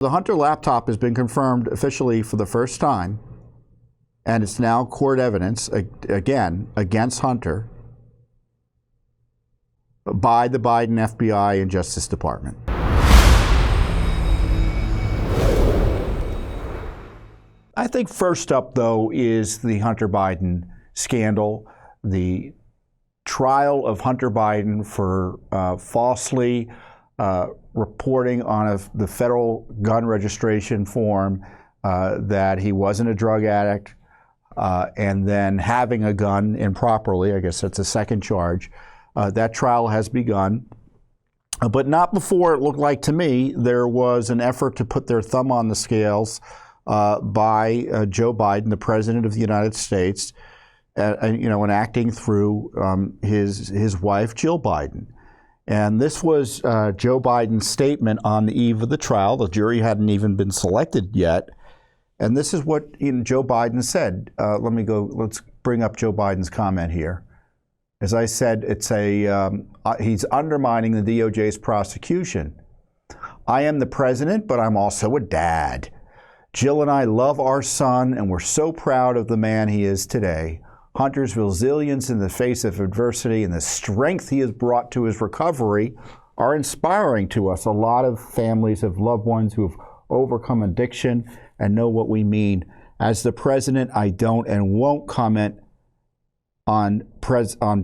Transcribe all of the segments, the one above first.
The Hunter laptop has been confirmed officially for the first time, and it's now court evidence, again, against Hunter by the Biden FBI and Justice Department. I think first up, though, is the Hunter Biden scandal, the trial of Hunter Biden for falsely reporting on the federal gun registration form that he wasn't a drug addict, and then having a gun improperly. I guess that's a second charge. That trial has begun, but not before it looked like to me there was an effort to put their thumb on the scales by Joe Biden, the President of the United States, and acting through his wife, Jill Biden. And this was Joe Biden's statement on the eve of the trial. The jury hadn't even been selected yet. And this is what Joe Biden said. Let's bring up Joe Biden's comment here. As I said, he's undermining the DOJ's prosecution. I am the president, but I'm also a dad. Jill and I love our son, and we're so proud of the man he is today. Hunter's resilience in the face of adversity and the strength he has brought to his recovery are inspiring to us. A lot of families have loved ones who have overcome addiction and know what we mean. As the president, I don't and won't comment on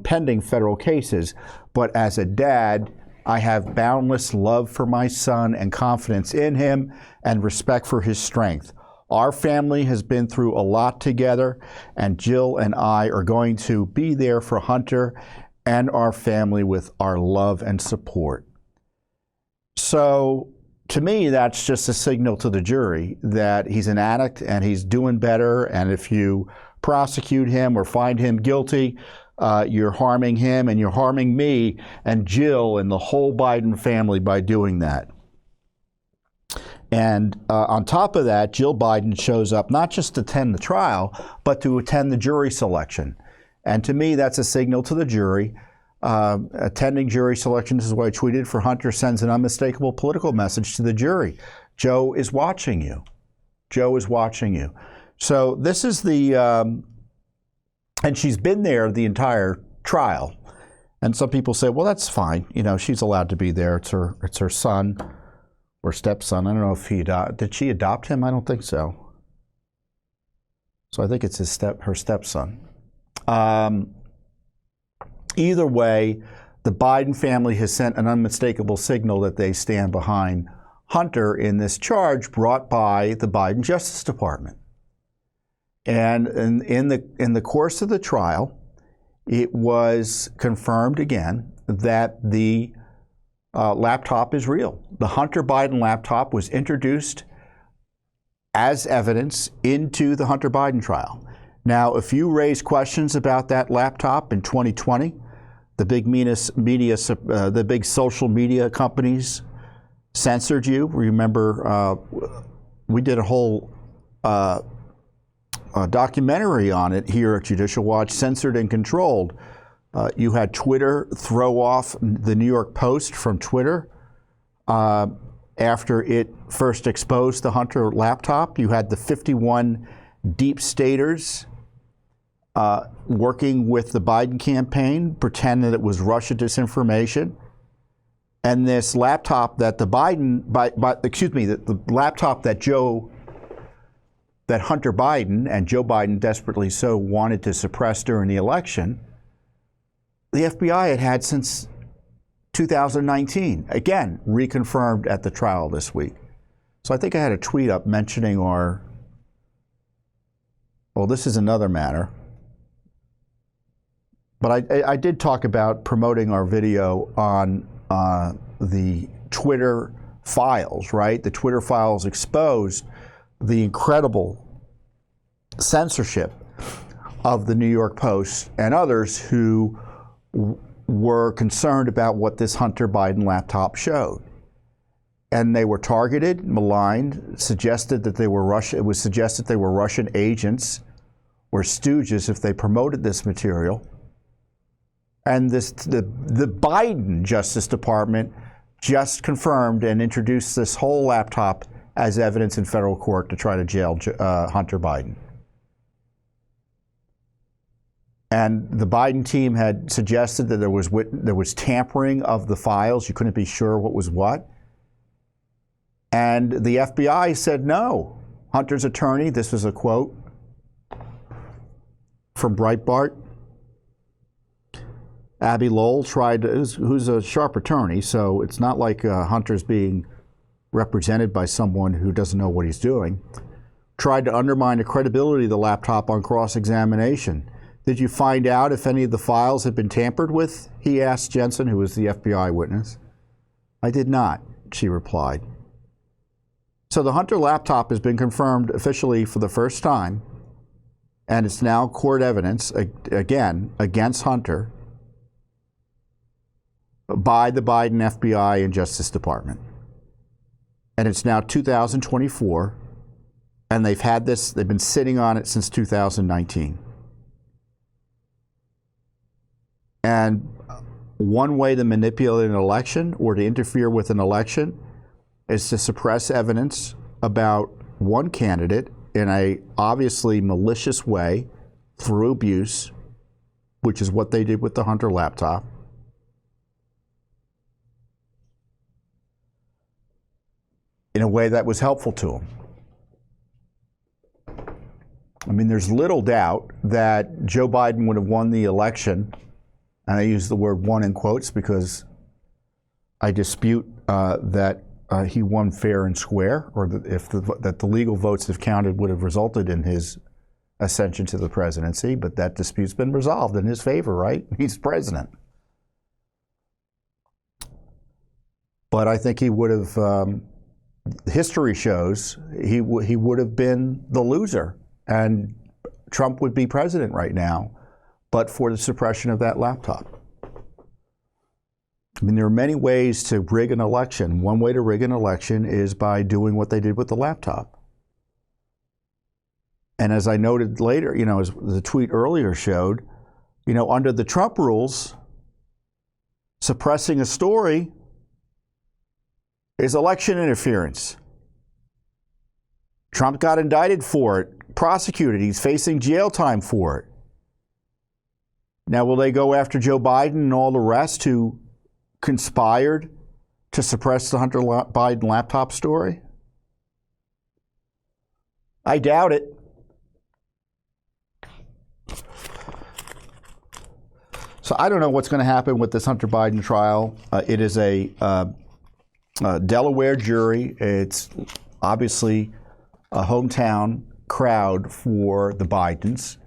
pending federal cases, but as a dad, I have boundless love for my son and confidence in him and respect for his strength. Our family has been through a lot together, and Jill and I are going to be there for Hunter and our family with our love and support. So, to me, that's just a signal to the jury that he's an addict and he's doing better, and if you prosecute him or find him guilty, you're harming him and you're harming me and Jill and the whole Biden family by doing that. And on top of that, Jill Biden shows up not just to attend the trial, but to attend the jury selection. And to me, that's a signal to the jury. Attending jury selection, this is what I tweeted, for Hunter sends an unmistakable political message to the jury. Joe is watching you. Joe is watching you. So this is and she's been there the entire trial. And some people say, well, that's fine. She's allowed to be there. It's her son. Or stepson. I don't know if did she adopt him? I don't think so. So I think it's her stepson. Either way, the Biden family has sent an unmistakable signal that they stand behind Hunter in this charge brought by the Biden Justice Department. And in the course of the trial, it was confirmed again that the laptop is real. The Hunter Biden laptop was introduced as evidence into the Hunter Biden trial. Now, if you raise questions about that laptop in 2020, the big social media companies censored you. Remember, we did a whole documentary on it here at Judicial Watch, Censored and Controlled. You had Twitter throw off the New York Post from Twitter after it first exposed the Hunter laptop. You had the 51 deep staters working with the Biden campaign, pretend that it was Russia disinformation. And this laptop that the laptop that Hunter Biden and Joe Biden desperately so wanted to suppress during the election, the FBI had since 2019, again, reconfirmed at the trial this week. So I think I had a tweet up mentioning this is another matter. But I did talk about promoting our video on the Twitter files, right? The Twitter files exposed the incredible censorship of the New York Post and others who were concerned about what this Hunter Biden laptop showed. And they were targeted, maligned, suggested that they were Russia. It was suggested they were Russian agents or stooges if they promoted this material. And the Biden Justice Department just confirmed and introduced this whole laptop as evidence in federal court to try to jail Hunter Biden. And the Biden team had suggested that there was tampering of the files. You couldn't be sure what was what. And the FBI said no. Hunter's attorney, this was a quote from Breitbart, Abby Lowell who's a sharp attorney, so it's not like Hunter's being represented by someone who doesn't know what he's doing, tried to undermine the credibility of the laptop on cross-examination. Did you find out if any of the files had been tampered with? He asked Jensen, who was the FBI witness. I did not, she replied. So the Hunter laptop has been confirmed officially for the first time, and it's now court evidence, again, against Hunter by the Biden FBI and Justice Department. And it's now 2024, and they've been sitting on it since 2019. And one way to manipulate an election or to interfere with an election is to suppress evidence about one candidate in a obviously malicious way through abuse, which is what they did with the Hunter laptop. In a way that was helpful to him. I mean, there's little doubt that Joe Biden would have won the election, and I use the word won in quotes because I dispute that he won fair and square, or that the legal votes, if counted, would have resulted in his ascension to the presidency, but that dispute's been resolved in his favor, right? He's president. But I think he would have, history shows, he would have been the loser, and Trump would be president right now, but for the suppression of that laptop. I mean, there are many ways to rig an election. One way to rig an election is by doing what they did with the laptop. And as I noted later, as the tweet earlier showed, under the Trump rules, suppressing a story is election interference. Trump got indicted for it, prosecuted. He's facing jail time for it. Now, will they go after Joe Biden and all the rest who conspired to suppress the Hunter Biden laptop story? I doubt it. So I don't know what's going to happen with this Hunter Biden trial. It is a Delaware jury. It's obviously a hometown crowd for the Bidens.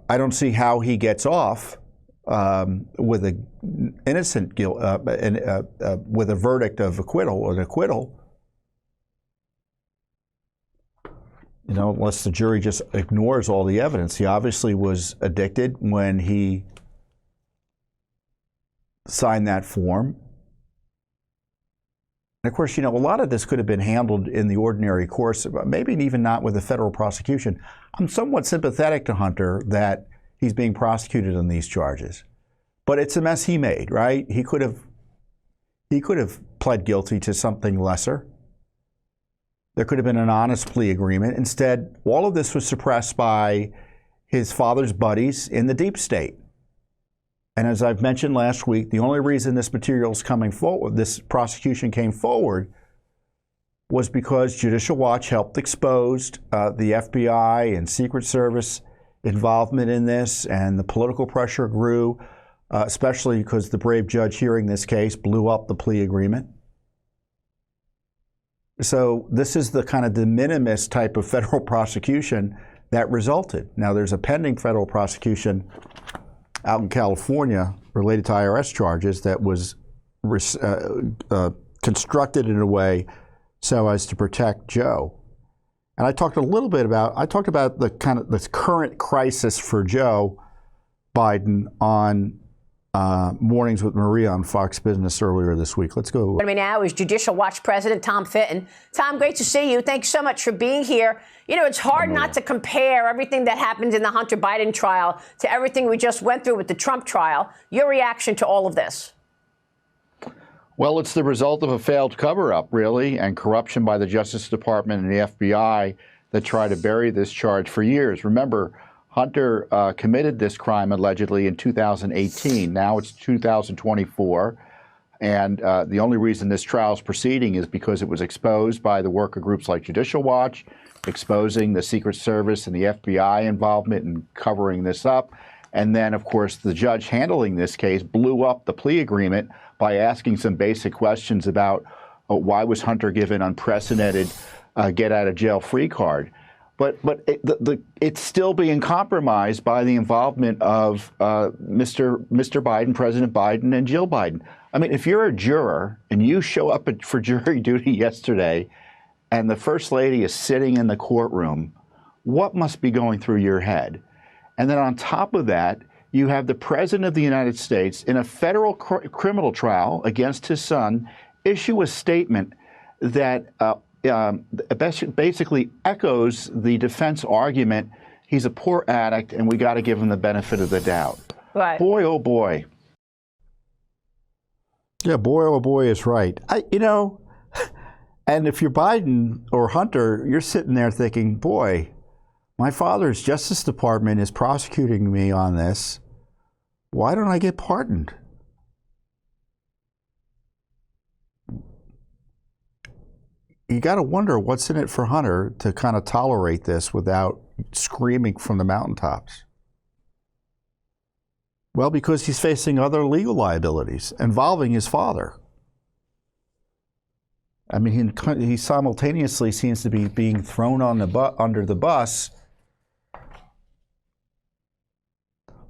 I don't see how he gets off with an innocent guilt, with a verdict of acquittal or an acquittal. Unless the jury just ignores all the evidence. He obviously was addicted when he signed that form. And of course, a lot of this could have been handled in the ordinary course, maybe even not with a federal prosecution. I'm somewhat sympathetic to Hunter that he's being prosecuted on these charges. But it's a mess he made, right? He could have pled guilty to something lesser. There could have been an honest plea agreement. Instead, all of this was suppressed by his father's buddies in the deep state. And as I've mentioned last week, the only reason this material is coming forward, this prosecution came forward, was because Judicial Watch helped expose the FBI and Secret Service involvement in this, and the political pressure grew, especially because the brave judge hearing this case blew up the plea agreement. So this is the kind of de minimis type of federal prosecution that resulted. Now, there's a pending federal prosecution out in California related to IRS charges that was constructed in a way so as to protect Joe. And I talked about the current crisis for Joe Biden on Mornings with Maria on Fox Business earlier this week. Let's go. Joining me now is Judicial Watch President Tom Fitton. Tom, great to see you. Thanks so much for being here. It's hard not to compare everything that happened in the Hunter Biden trial to everything we just went through with the Trump trial. Your reaction to all of this? Well, it's the result of a failed cover-up, really, and corruption by the Justice Department and the FBI that tried to bury this charge for years. Remember, Hunter committed this crime allegedly in 2018. Now it's 2024. And the only reason this trial is proceeding is because it was exposed by the worker groups like Judicial Watch, exposing the Secret Service and the FBI involvement in covering this up. And then, of course, the judge handling this case blew up the plea agreement by asking some basic questions about why was Hunter given unprecedented get-out-of-jail-free card. But it's still being compromised by the involvement of Mr. Biden, President Biden, and Jill Biden. I mean, if you're a juror and you show up for jury duty yesterday and the First Lady is sitting in the courtroom, what must be going through your head? And then on top of that, you have the President of the United States in a federal criminal trial against his son issue a statement that basically echoes the defense argument, he's a poor addict and we got to give him the benefit of the doubt. Right. Boy, oh boy. Yeah, boy, oh boy is right. And if you're Biden or Hunter, you're sitting there thinking, boy, my father's Justice Department is prosecuting me on this. Why don't I get pardoned? You got to wonder what's in it for Hunter to kind of tolerate this without screaming from the mountaintops. Well, because he's facing other legal liabilities involving his father. I mean, he simultaneously seems to be being thrown on under the bus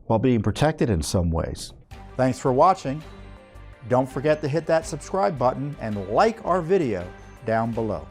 while being protected in some ways. Thanks for watching. Don't forget to hit that subscribe button and like our video down below.